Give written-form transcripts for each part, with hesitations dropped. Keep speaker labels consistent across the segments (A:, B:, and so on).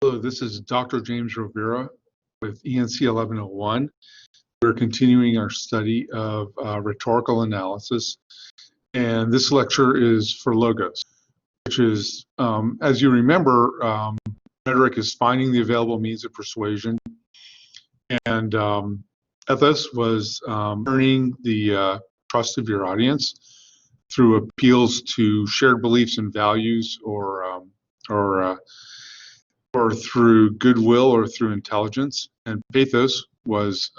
A: Hello, this is Dr. James Rovira with ENC 1101. We're continuing our study of rhetorical analysis, and this lecture is for logos, which is, as you remember, rhetoric is finding the available means of persuasion, and ethos was earning the trust of your audience through appeals to shared beliefs and values, or through goodwill or through intelligence. And pathos was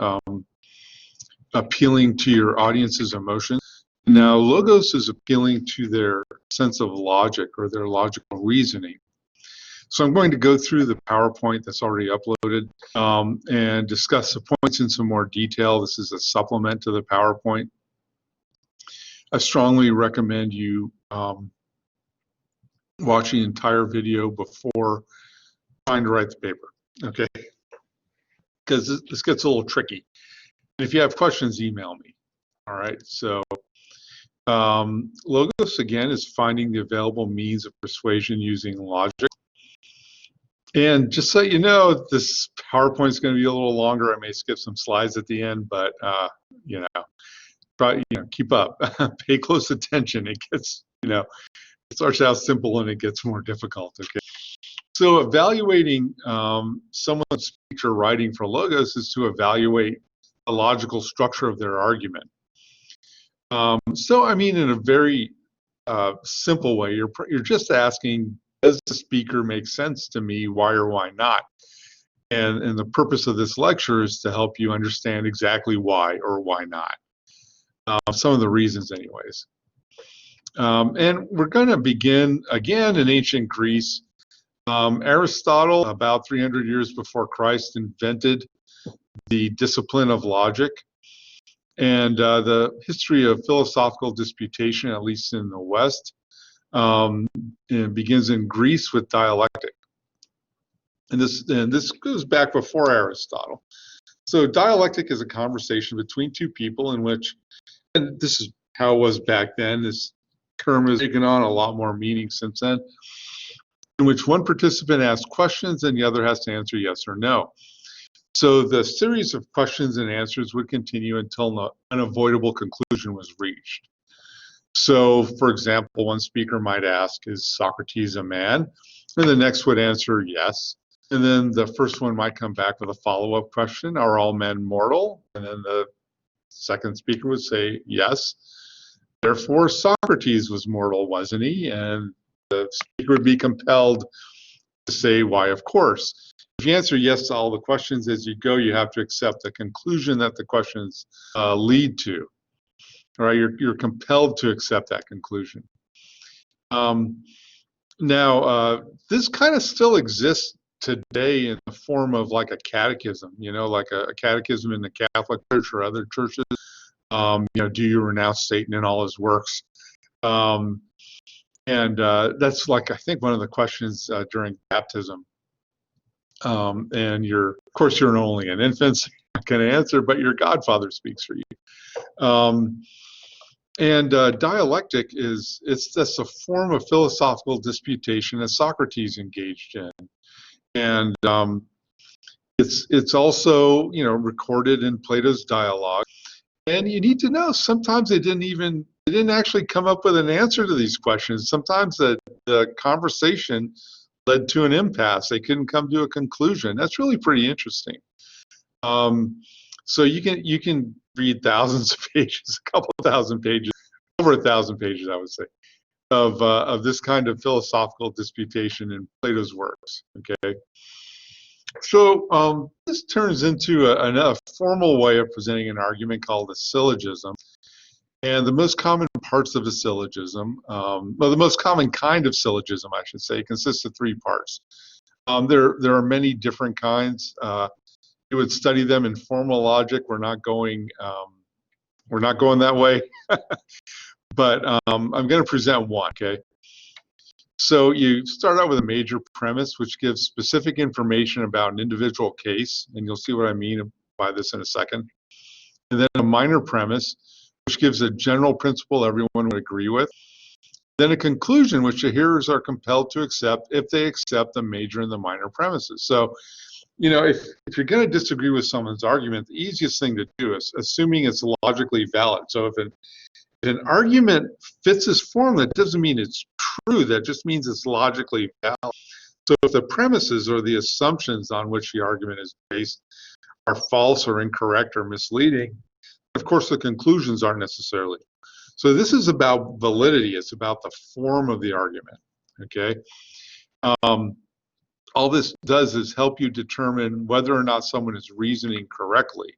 A: appealing to your audience's emotions. Now, logos is appealing to their sense of logic or their logical reasoning. So I'm going to go through the PowerPoint that's already uploaded and discuss the points in some more detail. This is a supplement to the PowerPoint. I strongly recommend you watch the entire video before trying to write the paper, okay? Because this gets a little tricky. If you have questions, email me, all right? So logos, again, is finding the available means of persuasion using logic. And just so you know, this PowerPoint is going to be a little longer. I may skip some slides at the end, but keep up. Pay close attention. It gets, it starts out simple and it gets more difficult, okay? So evaluating someone's speech or writing for logos is to evaluate the logical structure of their argument. So, I mean, in a very simple way, you're just asking, does the speaker make sense to me? Why or why not? And the purpose of this lecture is to help you understand exactly why or why not. Some of the reasons, anyways. And we're going to begin again in ancient Greece. Aristotle, about 300 years before Christ, invented the discipline of logic. And the history of philosophical disputation, at least in the West, it begins in Greece with dialectic. And this goes back before Aristotle. So dialectic is a conversation between two people in which, and this is how it was back then, this term has taken on a lot more meaning since then, in which one participant asks questions and the other has to answer yes or no. So the series of questions and answers would continue until an unavoidable conclusion was reached. So, for example, one speaker might ask, is Socrates a man? And the next would answer yes. And then the first one might come back with a follow-up question, are all men mortal? And then the second speaker would say yes. Therefore, Socrates was mortal, wasn't he? And the speaker would be compelled to say, why, of course. If you answer yes to all the questions as you go, you have to accept the conclusion that the questions lead to. All right, you're compelled to accept that conclusion. Now, this kind of still exists today in the form of like a catechism, like a catechism in the Catholic Church or other churches. Do you renounce Satan and all his works? And that's like, I think, one of the questions during baptism. And of course, you're only an infant, so you're not going to answer, but your godfather speaks for you. And dialectic it's just a form of philosophical disputation that Socrates engaged in. And it's also, recorded in Plato's dialogue. And you need to know, sometimes they didn't actually come up with an answer to these questions. Sometimes the conversation led to an impasse. They couldn't come to a conclusion. That's really pretty interesting. So you can read thousands of pages, a couple of thousand pages, over 1,000 pages, I would say, of this kind of philosophical disputation in Plato's works. Okay. So this turns into a formal way of presenting an argument called a syllogism. And the most common parts of a syllogism, the most common kind of syllogism, I should say, consists of 3 parts. There are many different kinds. You would study them in formal logic. We're not going that way. But I'm going to present one. Okay. So you start out with a major premise, which gives specific information about an individual case, and you'll see what I mean by this in a second. And then a minor premise, which gives a general principle everyone would agree with. Then a conclusion, which the hearers are compelled to accept if they accept the major and the minor premises. So, if you're going to disagree with someone's argument, the easiest thing to do is assuming it's logically valid. So if an argument fits this form, that doesn't mean it's true. That just means it's logically valid. So if the premises or the assumptions on which the argument is based are false or incorrect or misleading, of course the conclusions aren't necessarily. So this is about validity. It's about the form of the argument. Okay. All this does is help you determine whether or not someone is reasoning correctly.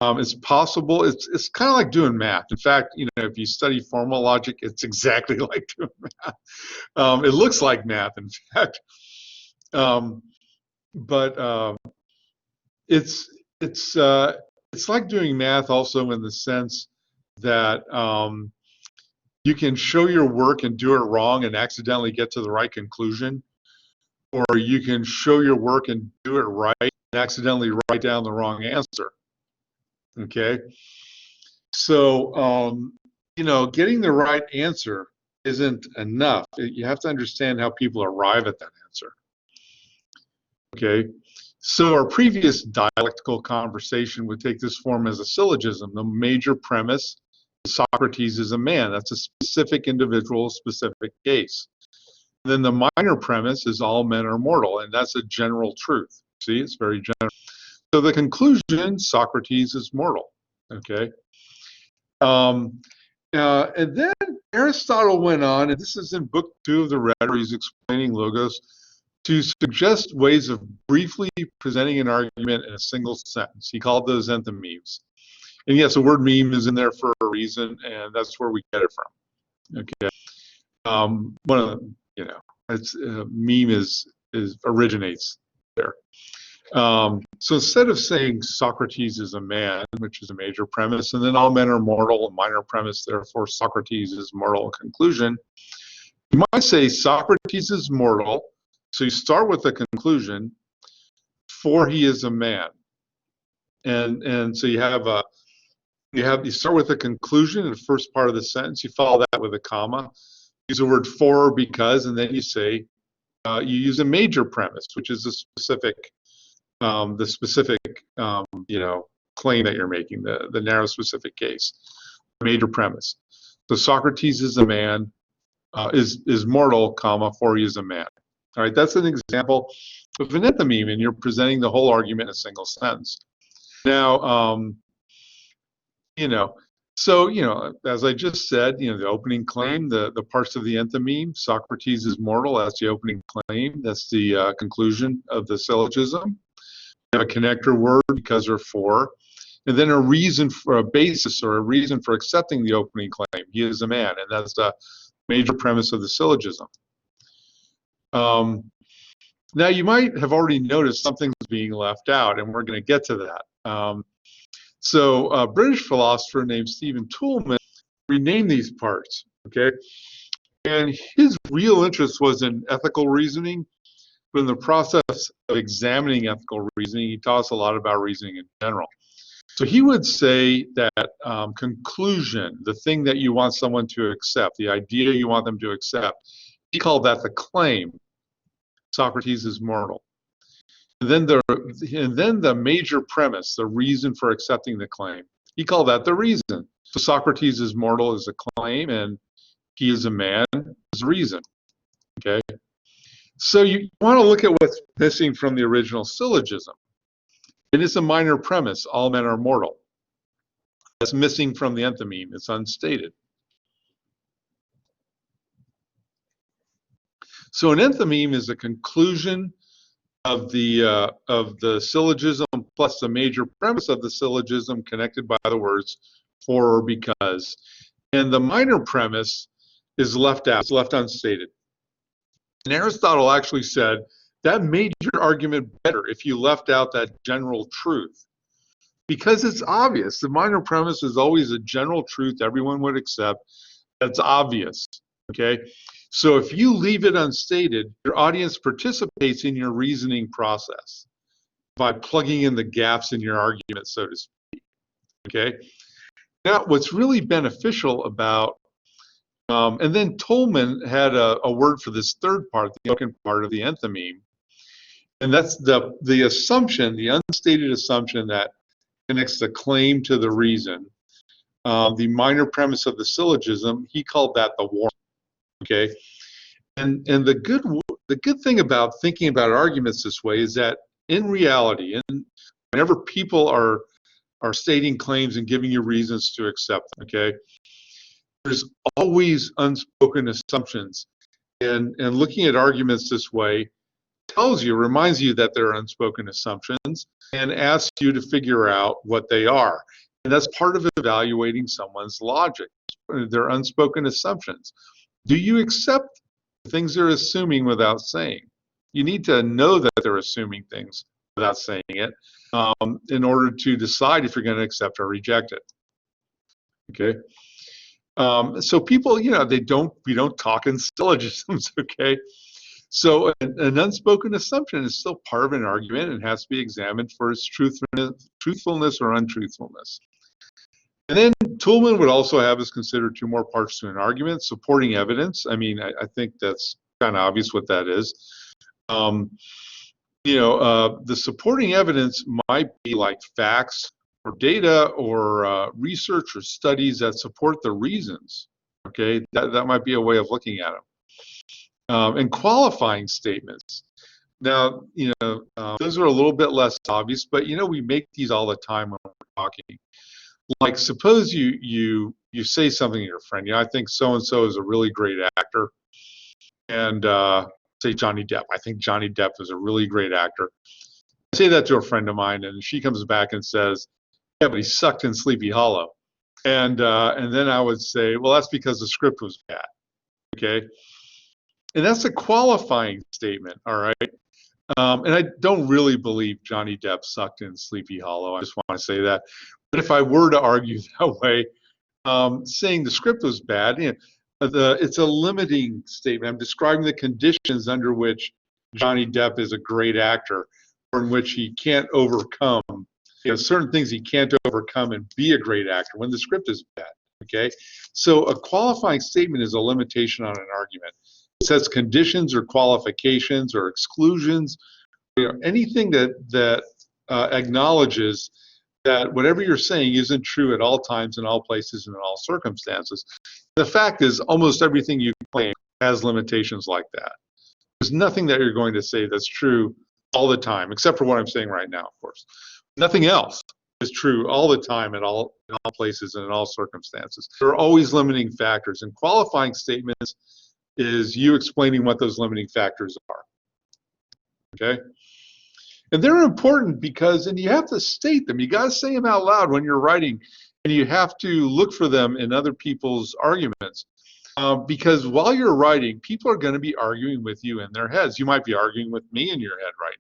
A: It's possible. It's kind of like doing math. In fact, if you study formal logic, it's exactly like doing math. It looks like math, in fact, but it's like doing math also in the sense that you can show your work and do it wrong and accidentally get to the right conclusion, or you can show your work and do it right and accidentally write down the wrong answer. Okay, so getting the right answer isn't enough. You have to understand how people arrive at that answer. Okay, so our previous dialectical conversation would take this form as a syllogism. The major premise: Socrates is a man. That's a specific individual, specific case. Then the minor premise is all men are mortal, and that's a general truth. See, it's very general. So the conclusion: Socrates is mortal. Okay. And then Aristotle went on, and this is in Book 2 of the Rhetoric, he's explaining Logos, to suggest ways of briefly presenting an argument in a single sentence. He called those enthymemes. And yes, the word meme is in there for a reason, and that's where we get it from. Okay. One of the, it's meme is originates there. So instead of saying Socrates is a man, which is a major premise, and then all men are mortal, a minor premise, therefore Socrates is mortal, conclusion, you might say Socrates is mortal. So you start with the conclusion, for he is a man, and so you start with the conclusion in the first part of the sentence. You follow that with a comma. Use the word for or because, and then you say you use a major premise, which is a specific. The specific, claim that you're making, the narrow specific case, major premise. So Socrates is a man, is mortal, comma, for he is a man. All right, that's an example of an enthymeme, and you're presenting the whole argument in a single sentence. Now, as I just said, the opening claim, the parts of the enthymeme, Socrates is mortal, that's the opening claim, that's the conclusion of the syllogism. A connector word, because or for, and then a reason for a basis or a reason for accepting the opening claim. He is a man, and that's the major premise of the syllogism. Now, you might have already noticed something's being left out, and we're going to get to that. So a British philosopher named Stephen Toolman renamed these parts, okay? And his real interest was in ethical reasoning. But in the process of examining ethical reasoning, he taught us a lot about reasoning in general. So he would say that conclusion, the thing that you want someone to accept, the idea you want them to accept, he called that the claim. Socrates is mortal. And then the major premise, the reason for accepting the claim, he called that the reason. So Socrates is mortal is a claim, and he is a man is a reason. Okay. So you want to look at what's missing from the original syllogism. It is a minor premise, all men are mortal. That's missing from the enthymeme, it's unstated. So an enthymeme is a conclusion of the syllogism plus the major premise of the syllogism connected by the words for or because. And the minor premise is left out, it's left unstated. And Aristotle actually said that made your argument better if you left out that general truth. Because it's obvious. The minor premise is always a general truth everyone would accept. That's obvious. Okay? So if you leave it unstated, your audience participates in your reasoning process by plugging in the gaps in your argument, so to speak. Okay? Now, what's really beneficial about And then Toolman had a word for this third part, the second part of the enthymeme, and that's the assumption, the unstated assumption that connects the claim to the reason. The minor premise of the syllogism, he called that the warrant. Okay, and the good thing about thinking about arguments this way is that in reality, and whenever people are stating claims and giving you reasons to accept them, okay, there's always unspoken assumptions, and looking at arguments this way reminds you that there are unspoken assumptions and asks you to figure out what they are. And that's part of evaluating someone's logic, their unspoken assumptions. Do you accept things they're assuming without saying? You need to know that they're assuming things without saying it in order to decide if you're going to accept or reject it. Okay. So people, we don't talk in syllogisms, okay? So an unspoken assumption is still part of an argument and has to be examined for its truthfulness or untruthfulness. And then Toolman would also have us consider two more parts to an argument: supporting evidence. I mean, I think that's kind of obvious what that is. The supporting evidence might be like facts or data or research or studies that support the reasons. Okay, that might be a way of looking at them. And qualifying statements. Now, those are a little bit less obvious, but we make these all the time when we're talking. Like, suppose you say something to your friend. I think so and so is a really great actor, and say Johnny Depp. I think Johnny Depp is a really great actor. I say that to a friend of mine, and she comes back and says, "Yeah, but he sucked in Sleepy Hollow," and then I would say, "Well, that's because the script was bad." Okay. And that's a qualifying statement, all right? And I don't really believe Johnny Depp sucked in Sleepy Hollow. I just want to say that. But if I were to argue that way, saying the script was bad, it's a limiting statement. I'm describing the conditions under which Johnny Depp is a great actor, or in which he can't overcome, certain things he can't overcome and be a great actor when the script is bad, okay? So a qualifying statement is a limitation on an argument. It says conditions or qualifications or exclusions, anything that acknowledges that whatever you're saying isn't true at all times, in all places, and in all circumstances. The fact is, almost everything you claim has limitations like that. There's nothing that you're going to say that's true all the time, except for what I'm saying right now, of course. Nothing else is true all the time in all places and in all circumstances. There are always limiting factors, and qualifying statements is you explaining what those limiting factors are. Okay? And they're important because, and you have to state them. You got to say them out loud when you're writing, and you have to look for them in other people's arguments. Because while you're writing, people are going to be arguing with you in their heads. You might be arguing with me in your head right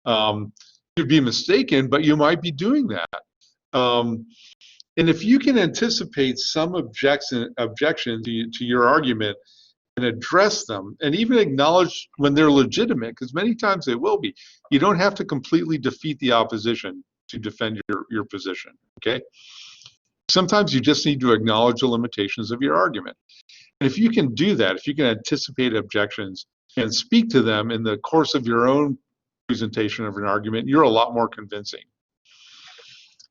A: now. You'd be mistaken, but you might be doing that. And if you can anticipate some objection to your argument and address them, and even acknowledge when they're legitimate, because many times they will be. You don't have to completely defeat the opposition to defend your position, okay? Sometimes you just need to acknowledge the limitations of your argument. And if you can do that, if you can anticipate objections and speak to them in the course of your own presentation of an argument, you're a lot more convincing.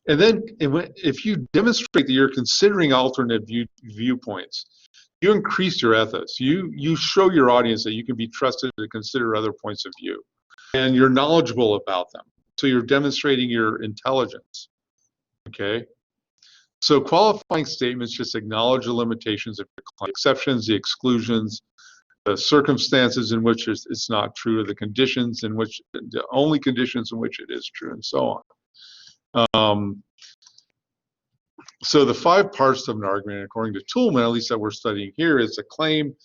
A: And then if you demonstrate that you're considering alternate viewpoints, you increase your ethos. You show your audience that you can be trusted to consider other points of view, and you're knowledgeable about them. So you're demonstrating your intelligence. Okay. So qualifying statements just acknowledge the limitations of your claim, exceptions, the exclusions, the circumstances in which it's not true, or the conditions in which the only conditions in which it is true, and so on. So the 5 parts of an argument, according to Toolman, at least that we're studying here, is the claim,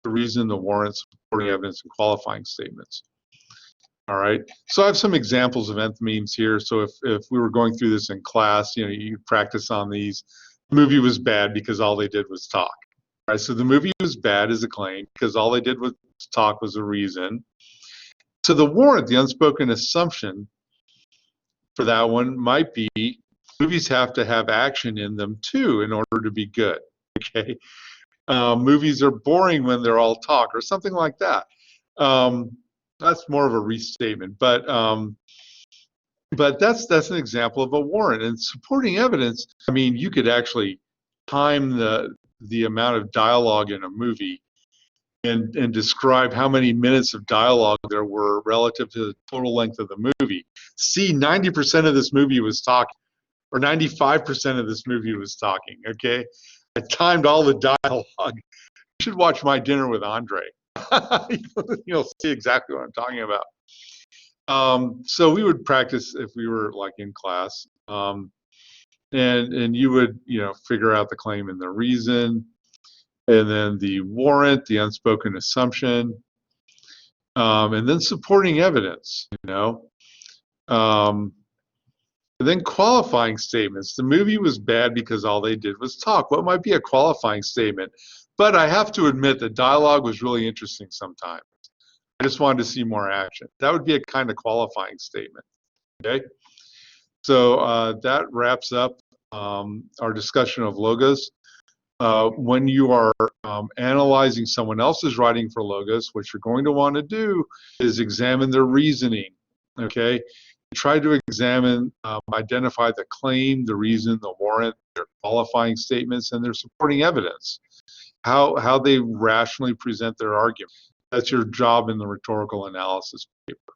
A: the reason, the warrant, supporting evidence, and qualifying statements. All right. So I have some examples of enthymemes here. So if we were going through this in class, you practice on these. The movie was bad because all they did was talk. All right. So the movie was bad is a claim because all they did was talk was a reason. So the warrant, the unspoken assumption for that one might be movies have to have action in them too in order to be good. Okay. Movies are boring when they're all talk, or something like that. That's more of a restatement, but that's an example of a warrant. And supporting evidence, I mean, you could actually time the amount of dialogue in a movie and describe how many minutes of dialogue there were relative to the total length of the movie. See, 90% of this movie was talking, or 95% of this movie was talking, okay? I timed all the dialogue. You should watch My Dinner with Andre. You'll see exactly what I'm talking about. So we would practice if we were like in class, and you would figure out the claim and the reason, and then the warrant, the unspoken assumption, and then supporting evidence. And then qualifying statements. The movie was bad because all they did was talk. What might be a qualifying statement? But I have to admit that dialogue was really interesting sometimes. I just wanted to see more action. That would be a kind of qualifying statement. Okay, so that wraps up our discussion of logos. When you are analyzing someone else's writing for logos, what you're going to want to do is examine their reasoning. Okay, try to examine, identify the claim, the reason, the warrant, their qualifying statements, and their supporting evidence. How they rationally present their argument. That's your job in the rhetorical analysis paper.